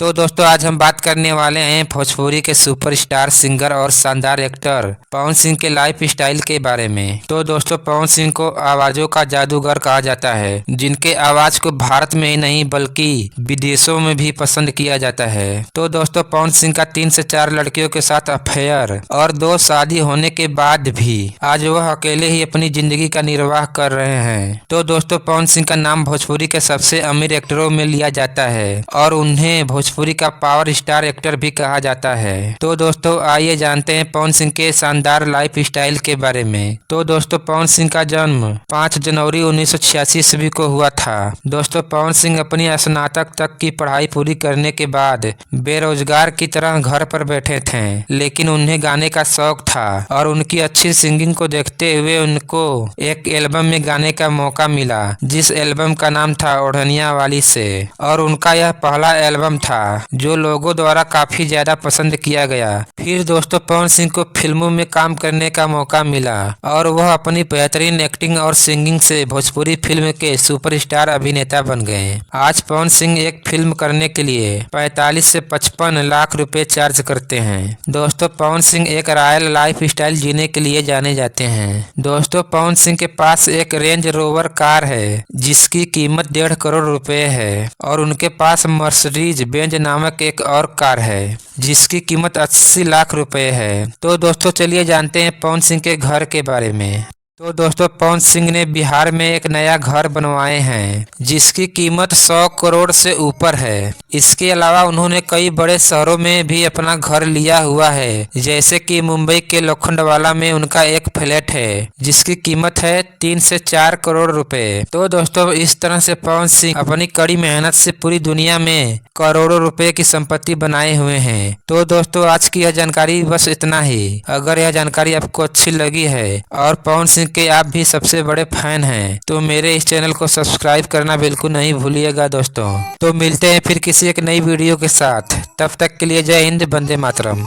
तो दोस्तों आज हम बात करने वाले हैं भोजपुरी के सुपरस्टार सिंगर और शानदार एक्टर पवन सिंह के लाइफ स्टाइल के बारे में। तो दोस्तों पवन सिंह को आवाजों का जादूगर कहा जाता है, जिनके आवाज को भारत में ही नहीं बल्कि विदेशों में भी पसंद किया जाता है। तो दोस्तों पवन सिंह का 3 से 4 लड़कियों के साथ अफेयर और 2 शादी होने के बाद भी आज वह अकेले ही अपनी जिंदगी का निर्वाह कर रहे हैं। तो दोस्तों पवन सिंह का नाम भोजपुरी के सबसे अमीर एक्टरों में लिया जाता है और उन्हें भोजपुरी का पावर स्टार एक्टर भी कहा जाता है। तो दोस्तों आइए जानते हैं पवन सिंह के शानदार लाइफ स्टाइल के बारे में। तो दोस्तों पवन सिंह का जन्म 5 जनवरी 1986 ईस्वी को हुआ था। दोस्तों पवन सिंह अपनी स्नातक तक की पढ़ाई पूरी करने के बाद बेरोजगार की तरह घर पर बैठे थे, लेकिन उन्हें गाने का शौक था और उनकी अच्छी सिंगिंग को देखते हुए उनको एक एल्बम में गाने का मौका मिला, जिस एल्बम का नाम था ओढ़निया वाली से, और उनका यह पहला एल्बम था जो लोगों द्वारा काफी ज्यादा पसंद किया गया। फिर दोस्तों पवन सिंह को फिल्मों में काम करने का मौका मिला और वह अपनी बेहतरीन एक्टिंग और सिंगिंग से भोजपुरी फिल्म के सुपरस्टार अभिनेता बन गए। आज पवन सिंह एक फिल्म करने के लिए 45 से 55 लाख रुपए चार्ज करते हैं। दोस्तों पवन सिंह एक रॉयल लाइफ स्टाइल जीने के लिए जाने जाते हैं। दोस्तों पवन सिंह के पास एक रेंज रोवर कार है जिसकी कीमत 1.5 करोड़ रुपए है और उनके पास मर्सिडीज बेंज नामक एक और कार है जिसकी कीमत 80 लाख रुपए है। तो दोस्तों चलिए जानते हैं पवन सिंह के घर के बारे में। तो दोस्तों पवन सिंह ने बिहार में एक नया घर बनवाए हैं जिसकी कीमत 100 करोड़ से ऊपर है। इसके अलावा उन्होंने कई बड़े शहरों में भी अपना घर लिया हुआ है, जैसे कि मुंबई के लोखंडवाला में उनका एक फ्लैट है जिसकी कीमत है 3 से 4 करोड़ रुपए। तो दोस्तों इस तरह से पवन सिंह अपनी कड़ी मेहनत से पूरी दुनिया में करोड़ों रुपए की संपत्ति बनाए हुए हैं। तो दोस्तों आज की यह जानकारी बस इतना ही। अगर यह जानकारी आपको अच्छी लगी है और पवन सिंह के आप भी सबसे बड़े फैन हैं तो मेरे इस चैनल को सब्सक्राइब करना बिल्कुल नहीं भूलिएगा दोस्तों। तो मिलते हैं फिर किसी एक नई वीडियो के साथ, तब तक के लिए जय हिंद, वंदे मातरम।